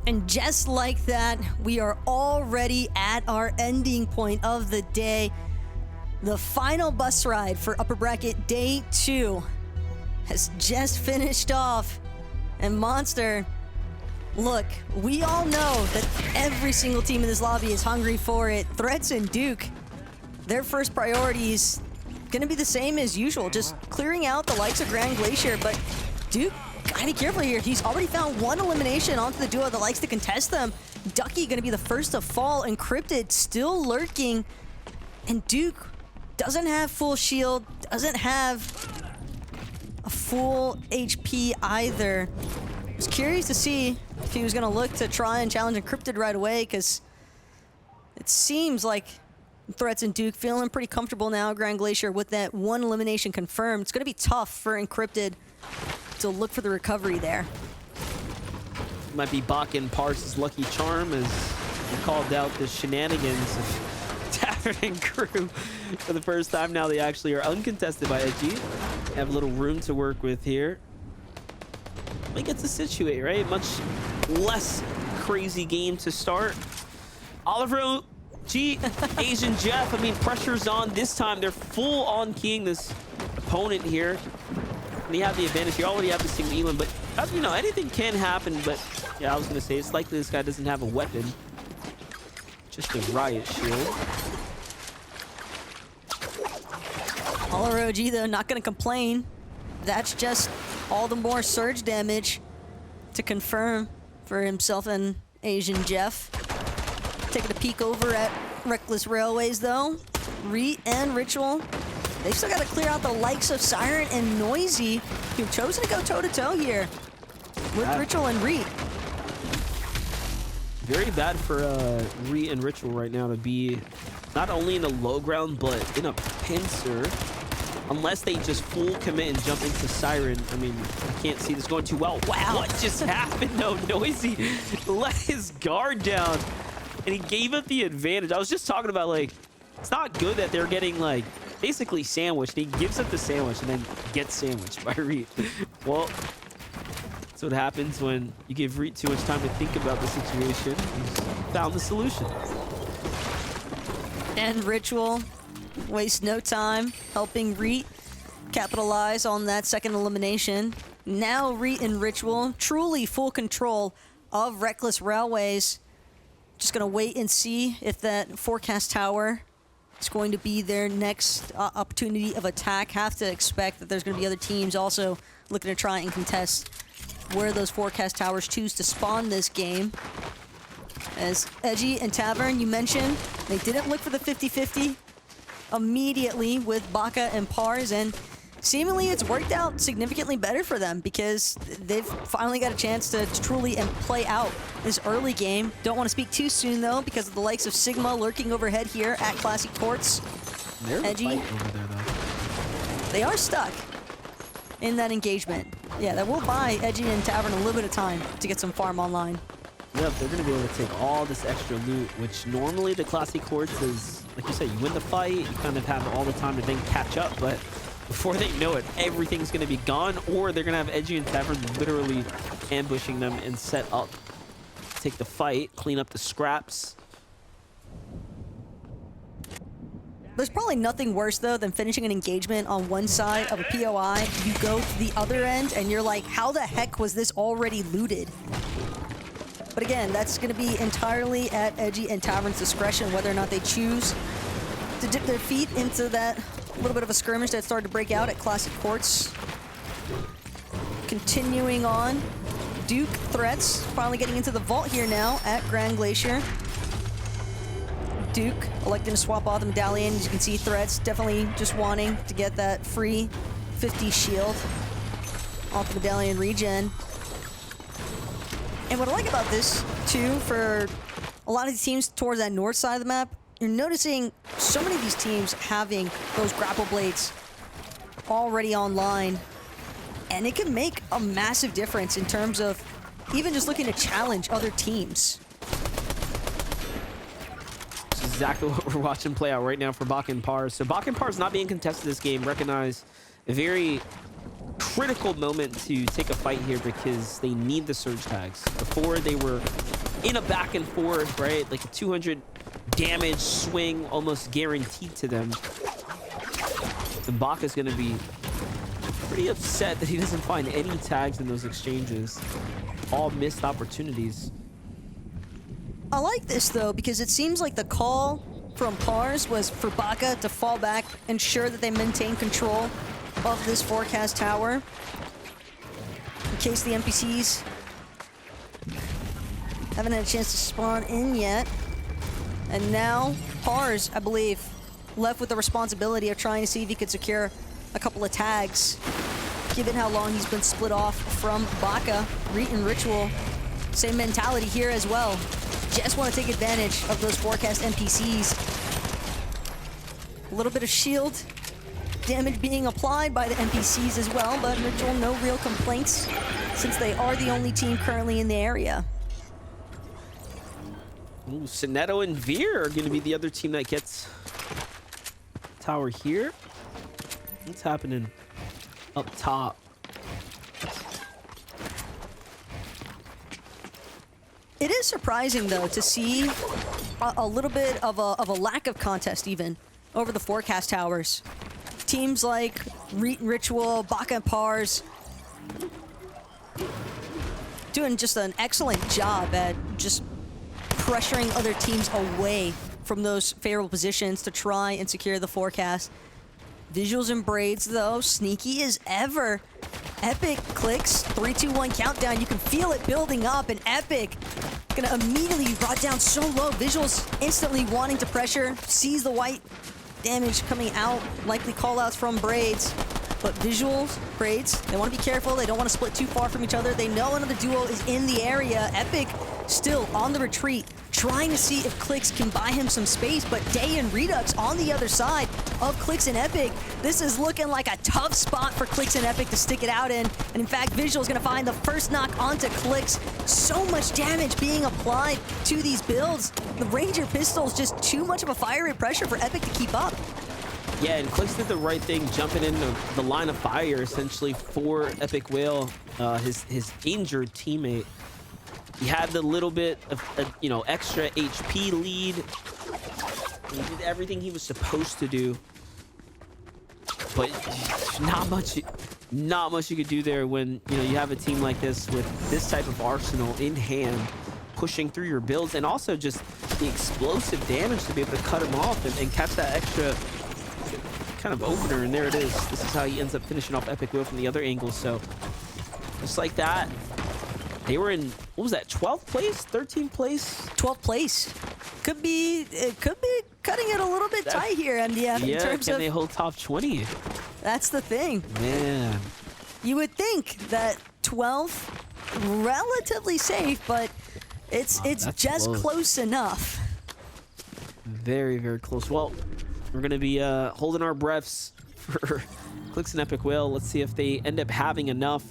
And just like that, we are already at our ending point of the day. The final bus ride for Upper Bracket Day 2 has just finished off. And Monster, look, we all know that every single team in this lobby is hungry for it. Threats and Duke, their first priority is going to be the same as usual, just clearing out the likes of Grand Glacier. But Duke, gotta be careful here. He's already found one elimination onto the duo that likes to contest them. Ducky gonna be the first to fall. Encrypted still lurking. And Duke doesn't have full shield, doesn't have a full HP either. I was curious to see if he was gonna look to try and challenge Encrypted right away, because it seems like Threats and Duke feeling pretty comfortable now. Grand Glacier with that one elimination confirmed. It's gonna be tough for Encrypted to look for the recovery there. Might be Bakken Pars's lucky charm as he called out the shenanigans of Tavern and crew for the first time. Now they actually are uncontested by Edgy. Have a little room to work with here. He gets to situate, right? Much less crazy game to start. Oliver G, Asian Jeff, I mean, pressure's on this time. They're full on keying this opponent here. And you have the advantage. You already have the single Elam, but as we know, anything can happen. But yeah, I was gonna say it's likely this guy doesn't have a weapon, just a riot shield. Oliver OG though, not gonna complain. That's just all the more surge damage to confirm for himself and Asian Jeff. Taking a peek over at Reckless Railways though. Reet and Ritual, they've still got to clear out the likes of Siren and Noisy, who've chosen to go toe-to-toe here with Ritual and Reet. Very bad for Reet and Ritual right now to be not only in the low ground, but in a pincer. Unless they just full commit and jump into Siren. I mean, I can't see this going too well. Wow, what just happened? No, Noisy let his guard down, and he gave up the advantage. I was just talking about, like, it's not good that they're getting, like, basically sandwiched. He gives up the sandwich and then gets sandwiched by Reet. Well, that's what happens when you give Reet too much time to think about the situation. He's found the solution. And Ritual waste no time helping Reet capitalize on that second elimination. Now Reet and Ritual truly full control of Reckless Railways. Just gonna wait and see if that forecast tower is going to be their next opportunity of attack. Have to expect that there's going to be other teams also looking to try and contest where those forecast towers choose to spawn this game. As Edgy and Tavern, you mentioned, they didn't look for the 50-50 immediately with Baka and Pars, and seemingly it's worked out significantly better for them because they've finally got a chance to truly and play out this early game. Don't want to speak too soon though, because of the likes of Sigma lurking overhead here at Classic Courts. There's Edgy, a fight over there though. They are stuck in that engagement. Yeah, that will buy Edgy and Tavern a little bit of time to get some farm online. Yep, they're going to be able to take all this extra loot, which normally the Classic Courts is, like you said, you win the fight, you kind of have all the time to then catch up, but before they know it, everything's going to be gone, or they're going to have Edgy and Tavern literally ambushing them and set up, take the fight, clean up the scraps. There's probably nothing worse though than finishing an engagement on one side of a POI. You go to the other end and you're like, how the heck was this already looted? But again, that's going to be entirely at Edgy and Tavern's discretion whether or not they choose to dip their feet into that little bit of a skirmish that started to break out at Classic Courts. Continuing on, Duke Threats finally getting into the vault here now at Grand Glacier. Duke electing to swap off the medallion. As you can see, Threats definitely just wanting to get that free 50 shield off the medallion regen. And what I like about this, too, for a lot of the teams towards that north side of the map, you're noticing so many of these teams having those grapple blades already online. And it can make a massive difference in terms of even just looking to challenge other teams. This is exactly what we're watching play out right now for Bakken Pars. So Bakken Pars not being contested this game, recognize a very critical moment to take a fight here because they need the surge tags. Before they were in a back and forth, right? Like a 200 damage swing almost guaranteed to them. And Baka's going to be pretty upset that he doesn't find any tags in those exchanges. All missed opportunities. I like this, though, because it seems like the call from Pars was for Baka to fall back, ensure that they maintain control of this forecast tower in case the NPCs haven't had a chance to spawn in yet. And now Pars, I believe, left with the responsibility of trying to see if he could secure a couple of tags, given how long he's been split off from Baka. Reet and Ritual, same mentality here as well. Just want to take advantage of those forecast NPCs. A little bit of shield damage being applied by the NPCs as well, but Ritual, no real complaints since they are the only team currently in the area. Ooh, Sinetto and Veer are going to be the other team that gets tower here. What's happening up top? It is surprising, though, to see a little bit of a lack of contest even over the forecast towers. Teams like Ritual, Baka and Pars doing just an excellent job at just pressuring other teams away from those favorable positions to try and secure the forecast. Visuals and Braids, though, sneaky as ever. Epic clicks, 3, 2, 1 countdown. You can feel it building up, and Epic gonna immediately be brought down so low. Visuals instantly wanting to pressure, sees the white damage coming out, likely callouts from Braids. But Visuals, Braids, they want to be careful. They don't want to split too far from each other. They know another duo is in the area. Epic still on the retreat, trying to see if Clicks can buy him some space, but Day and Redux on the other side of Clicks and Epic. This is looking like a tough spot for Clicks and Epic to stick it out in. And in fact, Visual is going to find the first knock onto Clicks. So much damage being applied to these builds. The Ranger pistol is just too much of a fire rate pressure for Epic to keep up. Yeah, and Clicks did the right thing, jumping into the line of fire, essentially, for Epic Whale, his injured teammate. He had the little bit of, extra HP lead. He did everything he was supposed to do. But not much you could do there when, you have a team like this with this type of arsenal in hand, pushing through your builds, and also just the explosive damage to be able to cut him off and catch that extra kind of opener. And there it is. This is how he ends up finishing off Epic Whale from the other angle. So just like that, they were in, what was that, 12th place, 13th place? 12th place. Could be cutting it a little bit tight here, MDF. Yeah, in terms can of, they hold top 20? That's the thing. Man. You would think that 12th, relatively safe, but it's just close enough. Very, very close. Well, we're going to be holding our breaths for Clicks and Epic Whale. Let's see if they end up having enough.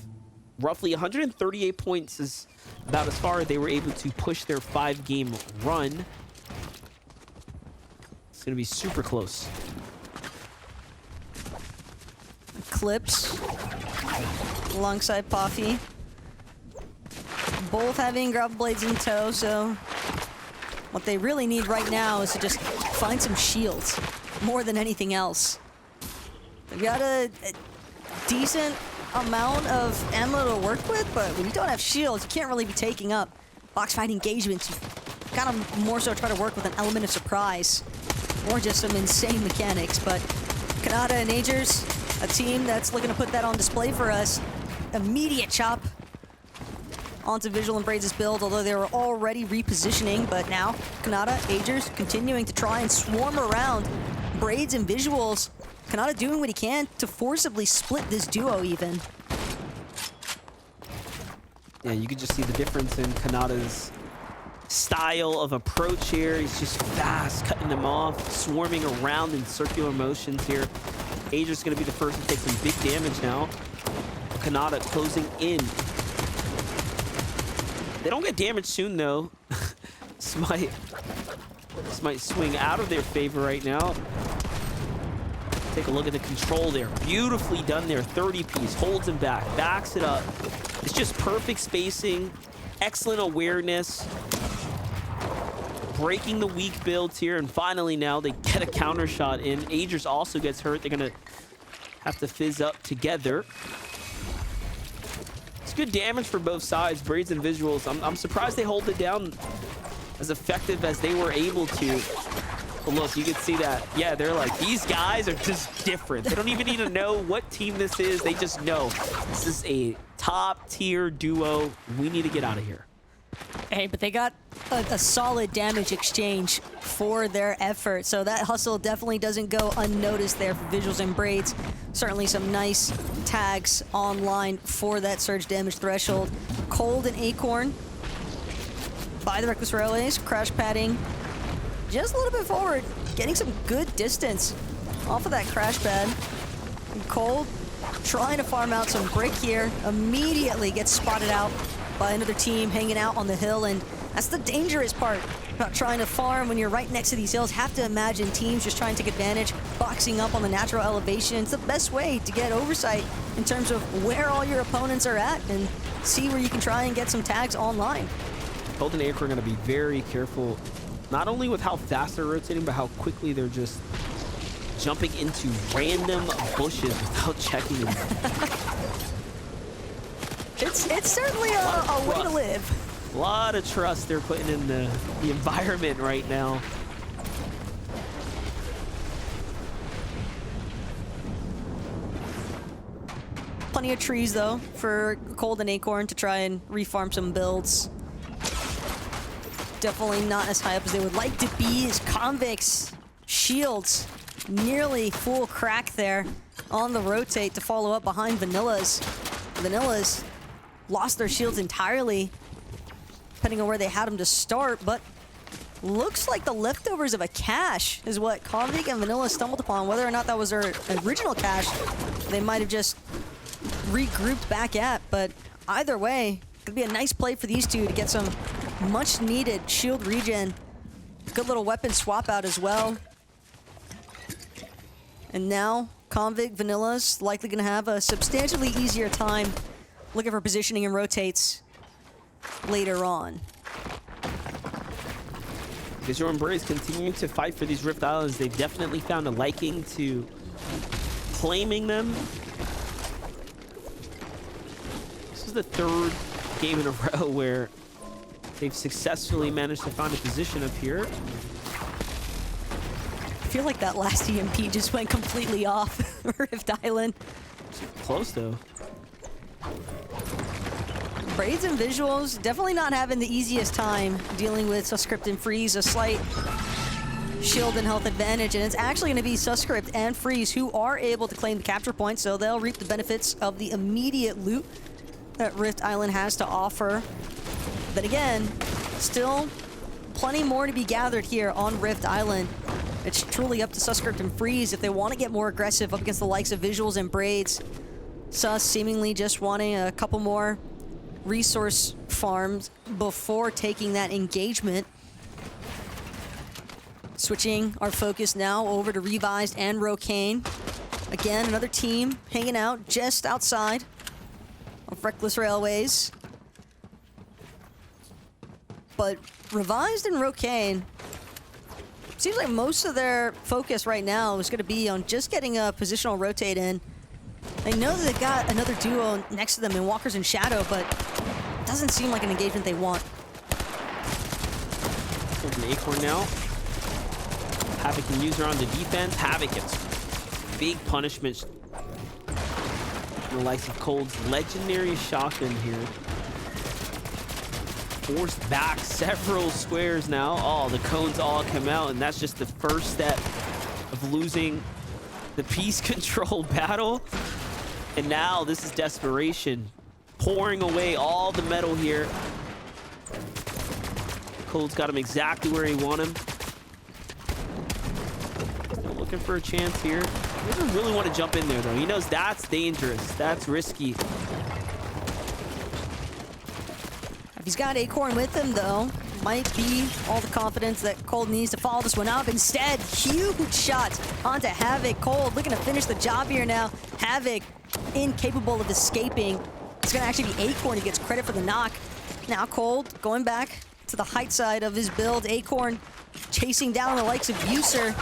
Roughly 138 points is about as far as they were able to push their 5-game run. It's going to be super close. Clips alongside Puffy. Both having grab blades in tow, so what they really need right now is to just find some shields more than anything else. They've got a decent amount of ammo to work with, but when you don't have shields, you can't really be taking up box fight engagements. You've got to more so try to work with an element of surprise or just some insane mechanics. But Kanata and Agers, a team that's looking to put that on display for us. Immediate chop onto Visual and Braids' build, although they were already repositioning. But now Kanata, Agers continuing to try and swarm around Braids and Visuals. Kanata doing what he can to forcibly split this duo even. Yeah, you can just see the difference in Kanata's style of approach here. He's just fast, cutting them off, swarming around in circular motions here. Ager's going to be the first to take some big damage now. Kanata closing in. They don't get damaged soon, though. This might swing out of their favor right now. Take a look at the control there. Beautifully done there. 30-piece, holds him back, backs it up. It's just perfect spacing, excellent awareness. breaking the weak builds here, and finally now they get a counter shot in. Agers also gets hurt. They're gonna have to fizz up together. It's good damage for both sides, Braids and Visuals. I'm surprised they hold it down as effective as they were able to. But look, you can see that. Yeah, they're like, these guys are just different. They don't even need to know what team this is. They just know this is a top tier duo. We need to get out of here. Hey, but they got a solid damage exchange for their effort, so that hustle definitely doesn't go unnoticed there for Visuals and Braids. Certainly some nice tags online for that surge damage threshold. Cold and Acorn by the Reckless Railways, crash padding just a little bit forward, getting some good distance off of that crash pad. And Cold trying to farm out some brick here, immediately gets spotted out by another team hanging out on the hill, and that's the dangerous part about trying to farm when you're right next to these hills. Have to imagine teams just trying to take advantage, boxing up on the natural elevation. It's the best way to get oversight in terms of where all your opponents are at and see where you can try and get some tags online. Cold and Acorn are going to be very careful, not only with how fast they're rotating, but how quickly they're just jumping into random bushes without checking them. It's certainly a way to live. A lot of trust they're putting in the environment right now. Plenty of trees, though, for Cold and Acorn to try and refarm some builds. Definitely not as high up as they would like to be, as Convicts shields nearly full crack there on the rotate to follow up behind Vanillas. Vanillas lost their shields entirely, depending on where they had them to start, but looks like the leftovers of a cache is what Convict and Vanilla stumbled upon. Whether or not that was their original cache, they might have just regrouped back at, but either way, could be a nice play for these two to get some much needed shield regen. Good little weapon swap out as well. And now Convict Vanilla's likely gonna have a substantially easier time looking for positioning and rotates later on. Visual and Braids continuing to fight for these Rift Islands. They've definitely found a liking to claiming them. This is the third game in a row where they've successfully managed to find a position up here. I feel like that last EMP just went completely off Rift Island. Close though. Braids and Visuals definitely not having the easiest time dealing with Suscript and Freeze. A slight shield and health advantage, and it's actually going to be Suscript and Freeze who are able to claim the capture point, so they'll reap the benefits of the immediate loot that Rift Island has to offer. But again, still plenty more to be gathered here on Rift Island. It's truly up to Suscript and Freeze if they want to get more aggressive up against the likes of Visuals and Braids. Sus seemingly just wanting a couple more resource farms before taking that engagement. Switching our focus now over to Revised and Rocane. Again, another team hanging out just outside of Reckless Railways. But Revised and Rocane, seems like most of their focus right now is going to be on just getting a positional rotate in. They know that they've got another duo next to them in Walkers and Shadow, but it doesn't seem like an engagement they want. There's an Acorn now. Havoc can use her on the defense. Havoc gets big punishment. The likes of Cold's legendary shotgun here. Forced back several squares now. Oh, the cones all come out, and that's just the first step of losing the piece control battle. And now this is desperation, pouring away all the metal here. Cold's got him exactly where he want him. Still looking for a chance here. He doesn't really want to jump in there though. He knows that's dangerous, that's risky. If he's got Acorn with him though, might be all the confidence that Cold needs to follow this one up. Instead, huge shot onto Havoc. Cold looking to finish the job here now. Havoc incapable of escaping. It's gonna actually be Acorn who gets credit for the knock. Now Cold going back to the height side of his build. Acorn chasing down the likes of User.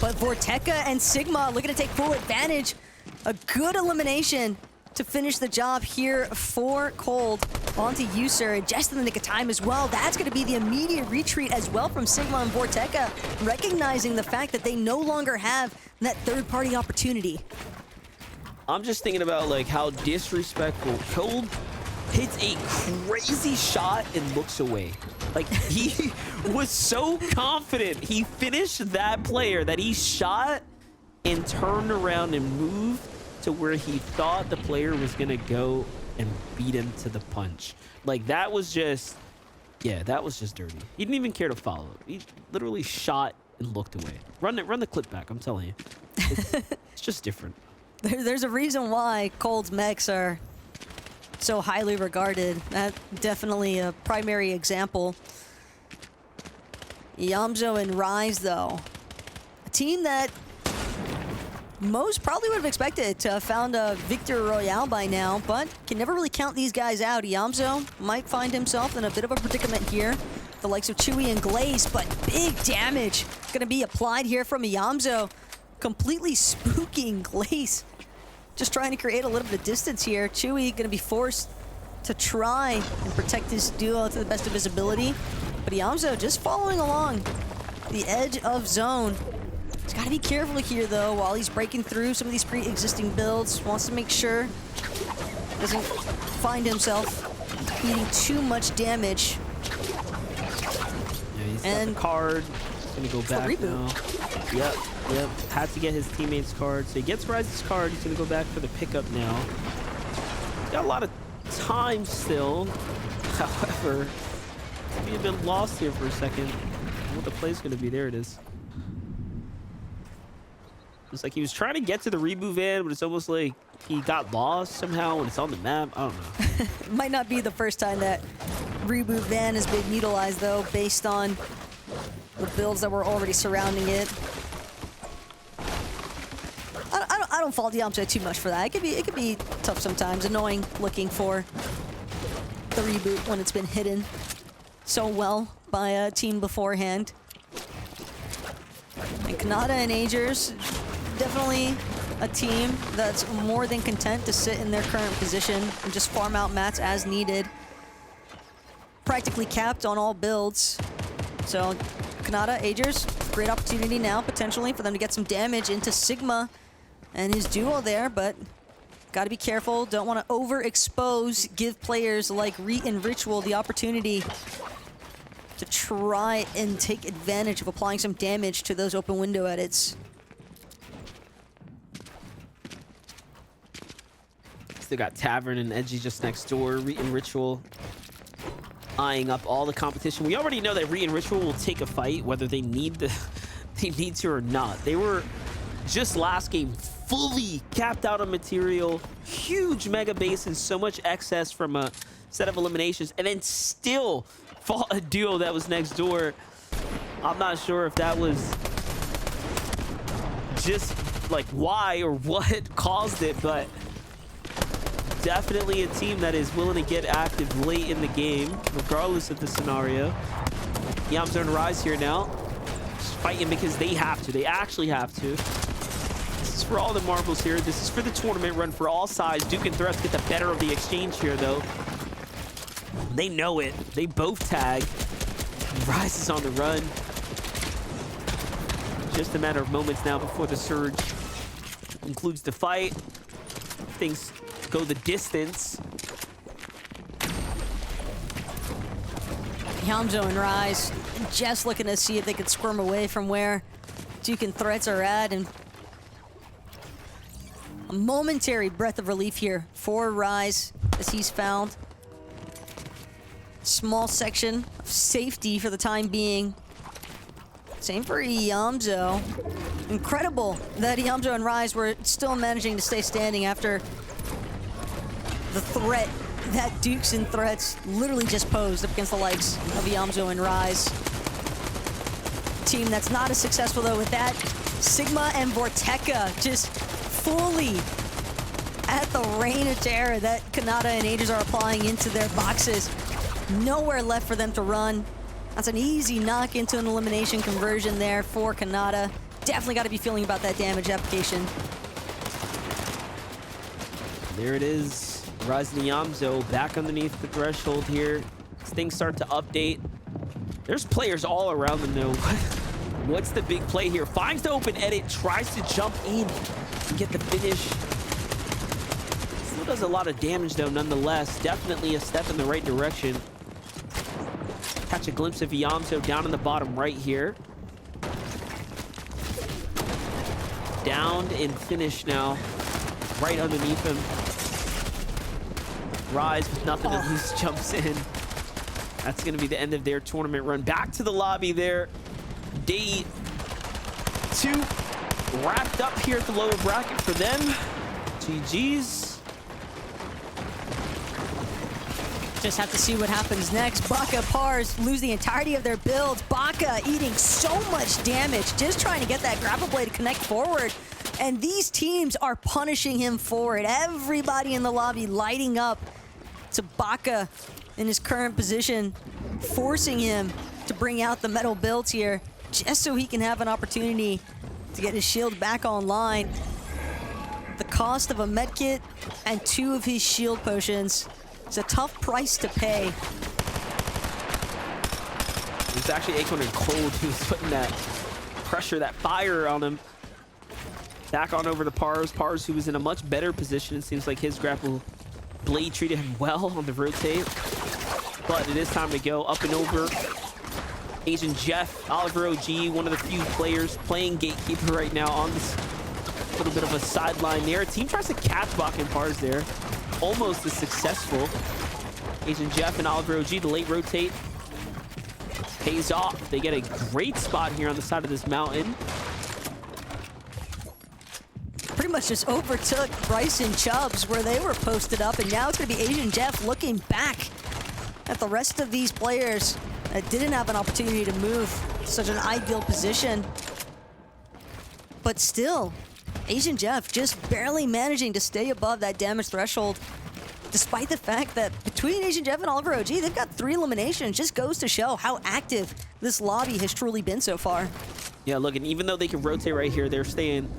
But Vorteca and Sigma looking to take full advantage. A good elimination to finish the job here for Cold. Onto User, just in the nick of time as well. That's going to be the immediate retreat as well from Sigma and Vorteca, recognizing the fact that they no longer have that third-party opportunity. I'm just thinking about like how disrespectful. Cold hits a crazy shot and looks away. Like he was so confident. He finished that player that he shot and turned around and moved to where he thought the player was gonna go and beat him to the punch. Like that was just, yeah, that was just dirty. He didn't even care to follow. He literally shot and looked away. Run the clip back. I'm telling you, it's just different. There's a reason why Cold's mechs are so highly regarded. That definitely a primary example. Yamzo and Rise, though, a team that most probably would have expected to have found a Victor Royale by now, but can never really count these guys out. Yamzo might find himself in a bit of a predicament here. The likes of Chewy and Glaze, but big damage going to be applied here from Yamzo. Completely spooking Glaze. Just trying to create a little bit of distance here. Chewy going to be forced to try and protect his duo to the best of his ability. But Yamzo just following along the edge of zone. He's got to be careful here, though, while he's breaking through some of these pre-existing builds. Wants to make sure doesn't find himself eating too much damage. Yeah, he's got the card. He's going to go back now. Yep. Had to get his teammate's card. So he gets Rise's card. He's going to go back for the pickup now. He's got a lot of time still. However, he had been lost here for a second. What the play's going to be. There it is. It's like he was trying to get to the reboot van, but it's almost like he got lost somehow when it's on the map. I don't know. It might not be the first time that reboot van has been utilized, though, based on the builds that were already surrounding it. I don't fault Yamcha too much for that. It could be tough sometimes, annoying looking for the reboot when it's been hidden so well by a team beforehand. And Kanata and Agers, definitely a team that's more than content to sit in their current position and just farm out mats as needed. Practically capped on all builds. So Kanata, Agers, great opportunity now potentially for them to get some damage into Sigma and his duo there, but gotta be careful. Don't want to overexpose, give players like Reet and Ritual the opportunity to try and take advantage of applying some damage to those open window edits. Still got Tavern and Edgy just next door. Reet and Ritual eyeing up all the competition. We already know that Reet and Ritual will take a fight whether they need to or not. They were just last game fully capped out on material, huge mega base and so much excess from a set of eliminations, and then still fought a duo that was next door. I'm not sure if that was just like why or what caused it, but definitely a team that is willing to get active late in the game, regardless of the scenario. Yamzo and Rise here now, just fighting because they have to. They actually have to. This is for all the marbles here. This is for the tournament run for all sides. Duke and Threats get the better of the exchange here, though. They know it. They both tag. Rise is on the run. Just a matter of moments now before the surge concludes the fight. Things go the distance. Yamzo and Rise just looking to see if they could squirm away from where Duke and Threats are at, and a momentary breath of relief here for Rise as he's found small section of safety for the time being. Same for Yamzo. Incredible that Yamzo and Rise were still managing to stay standing after the threat that Dukes and Threats literally just posed up against the likes of Yamzo and Rise. Team that's not as successful though with that. Sigma and Vorteca just fully at the reign of terror that Kanata and Agers are applying into their boxes. Nowhere left for them to run. That's an easy knock into an elimination conversion there for Kanata. Definitely got to be feeling about that damage application. There it is. Rise Nyamzo back underneath the threshold here. As things start to update. There's players all around them though. What's the big play here? Finds the open edit, tries to jump in and get the finish. Still does a lot of damage though nonetheless. Definitely a step in the right direction. Catch a glimpse of Yamso down in the bottom right here. Downed and finished now. Right underneath him. Rise with nothing to lose jumps in. That's going to be the end of their tournament run. Back to the lobby there. Day 2 wrapped up here at the lower bracket for them. GG's. Just have to see what happens next. Baka Pars lose the entirety of their builds. Baka eating so much damage, just trying to get that grapple blade to connect forward. And these teams are punishing him for it. Everybody in the lobby lighting up to Baka in his current position, forcing him to bring out the metal builds here, just so he can have an opportunity to get his shield back online. The cost of a medkit and 2 of his shield potions is a tough price to pay. It's actually Akon and Cold who's putting that pressure, that fire on him. Back on over to Pars. Pars, who was in a much better position. It seems like his grapple blade treated him well on the rotate. But it is time to go up and over. Asian Jeff, Oliver OG, one of the few players playing Gatekeeper right now on this little bit of a sideline there. Team tries to catch Baka and Pars there. Almost as successful. Asian Jeff and Oliver OG, the late rotate pays off. They get a great spot here on the side of this mountain. Pretty much just overtook Bryson Chubbs where they were posted up, and now it's going to be Asian Jeff looking back at the rest of these players that didn't have an opportunity to move to such an ideal position. But still, Asian Jeff just barely managing to stay above that damage threshold, despite the fact that between Asian Jeff and Oliver OG, they've got 3 eliminations. Just goes to show how active this lobby has truly been so far. Yeah, look, and even though they can rotate right here, they're staying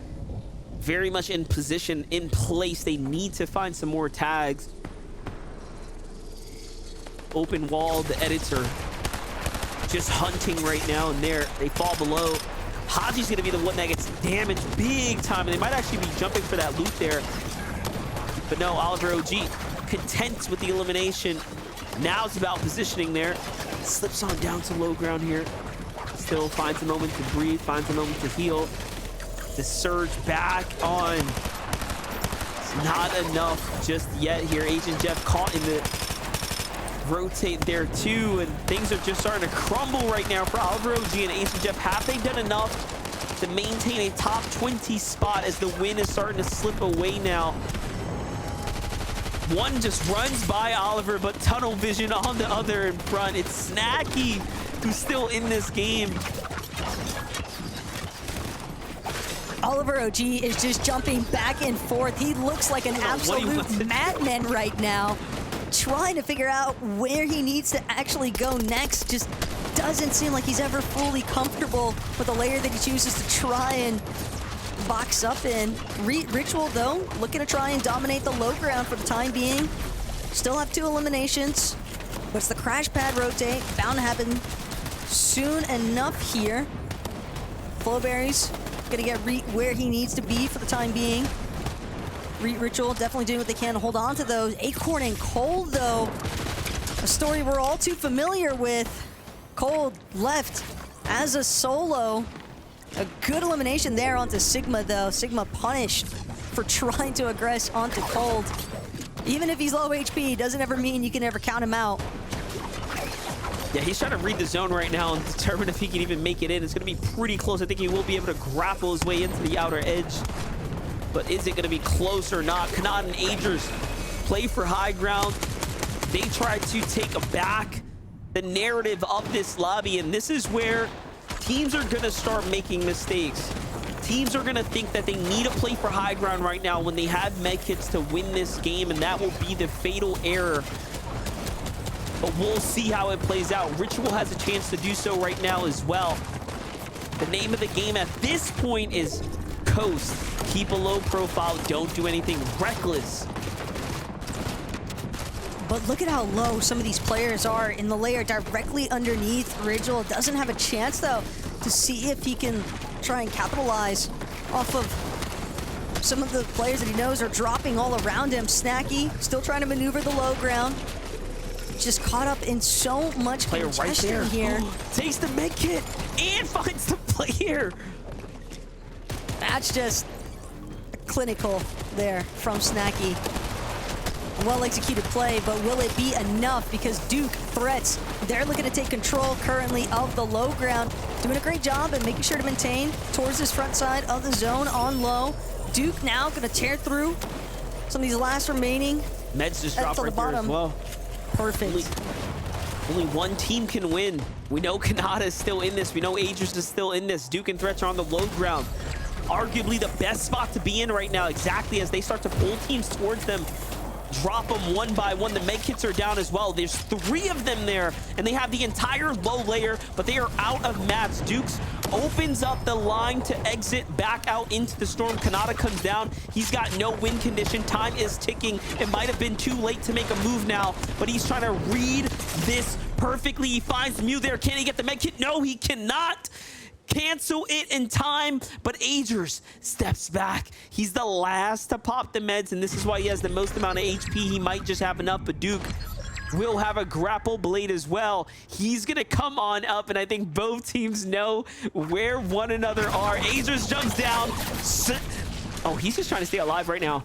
very much in position, in place. They need to find some more tags. Open wall, the edits are just hunting right now, and there they fall below. Haji's gonna be the one that gets damaged big time, and they might actually be jumping for that loot there. But no, Oliver OG content with the elimination. Now it's about positioning there. Slips on down to low ground here. Still finds a moment to breathe, finds a moment to heal. The surge back on. It's not enough just yet here. Agent Jeff caught in the rotate there too, and things are just starting to crumble right now for Oliver OG and Agent Jeff. Have they done enough to maintain a top 20 spot as the win is starting to slip away now? One just runs by Oliver, but tunnel vision on the other in front. It's Snacky who's still in this game. Oliver OG is just jumping back and forth. He looks like an absolute madman right now, trying to figure out where he needs to actually go next. Just doesn't seem like he's ever fully comfortable with the layer that he chooses to try and box up in. Ritual, though, looking to try and dominate the low ground for the time being. Still have 2 eliminations, but it's the crash pad rotate. Bound to happen soon enough here. Flowberries gonna get Reet where he needs to be for the time being. Ritual definitely doing what they can to hold on to those. Acorn and Cold, though, a story we're all too familiar with. Cold left as a solo. A good elimination there onto Sigma, though. Sigma punished for trying to aggress onto Cold. Even if he's low HP, doesn't ever mean you can ever count him out. Yeah, he's trying to read the zone right now and determine if he can even make it in. It's going to be pretty close. I think he will be able to grapple his way into the outer edge. But is it going to be close or not? Kanat and Agers play for high ground. They try to take back the narrative of this lobby, and this is where teams are going to start making mistakes. Teams are going to think that they need to play for high ground right now when they have medkits to win this game, and that will be the fatal error. but we'll see how it plays out. Ritual has a chance to do so right now as well. The name of the game at this point is coast. Keep a low profile, don't do anything reckless. But look at how low some of these players are in the layer directly underneath. Ritual doesn't have a chance, though, to see if he can try and capitalize off of some of the players that he knows are dropping all around him. Snacky still trying to maneuver the low ground. Just caught up in so much Player right there. here. Takes the med kit and finds the player. That's just clinical there from Snacky. Well-executed play, but will it be enough? Because Duke threats. They're looking to take control currently of the low ground. Doing a great job and making sure to maintain towards this front side of the zone on low. Duke now going to tear through some of these last remaining. Meds just drop right there as well. Perfect. Only one team can win. We know Kanata is still in this. We know Agers is still in this. Duke and Threats are on the low ground. Arguably the best spot to be in right now, exactly as they start to pull teams towards them. Drop them one by one. The med kits are down as well. There's 3 of them there, and they have the entire low layer, but they are out of mats. Dukes opens up the line to exit back out into the storm. Kanata comes down. He's got no win condition. Time is ticking. It might have been too late to make a move now, but he's trying to read this perfectly. He finds Mew there. Can he get the med kit? No, he cannot. Cancel it in time, but Agers steps back. He's the last to pop the meds, and this is why he has the most amount of HP. He might just have enough, but Duke will have a grapple blade as well. He's gonna come on up, and I think both teams know where one another are. Agers jumps down. Oh, he's just trying to stay alive right now.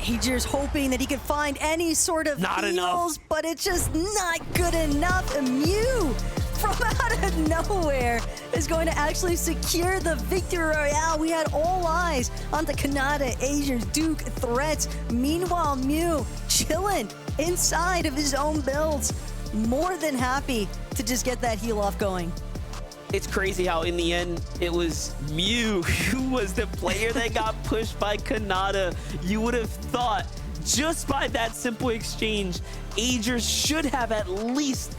Agers hoping that he can find any sort of Not heals, enough. but it's just not good enough. And Mew from out of nowhere is going to actually secure the victory royale. We had all eyes on the Kanata, Agers, Duke, Threats. Meanwhile, Mew chilling inside of his own builds. More than happy to just get that heal off going. It's crazy how in the end it was Mew who was the player that got pushed by Kanata. You would have thought just by that simple exchange, Agers should have at least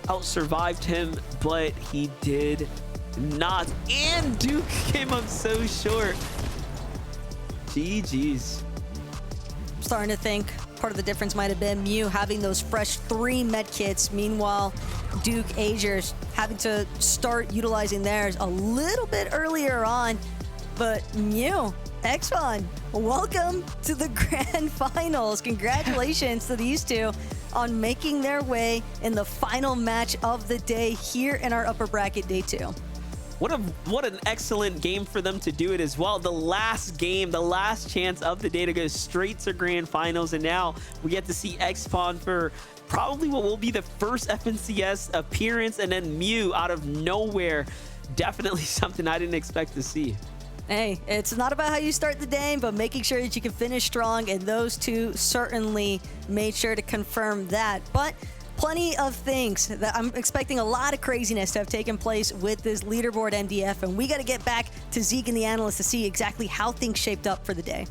out-survived him, but he did not. And Duke came up so short. GG's. Starting to think part of the difference might have been Mew having those fresh 3 med kits. Meanwhile, Duke, Agers having to start utilizing theirs a little bit earlier on. But Mew, Xpon, welcome to the grand finals. Congratulations to these two on making their way in the final match of the day here in our upper bracket day 2. What an excellent game for them to do it as well. The last game, the last chance of the day to go straight to grand finals, and now we get to see Xpon for probably what will be the first FNCS appearance, and then Mew out of nowhere. Definitely something I didn't expect to see. Hey, it's not about how you start the day, but making sure that you can finish strong, and those two certainly made sure to confirm that. But plenty of things that I'm expecting a lot of craziness to have taken place with this leaderboard MDF, and we got to get back to Zeke and the analysts to see exactly how things shaped up for the day.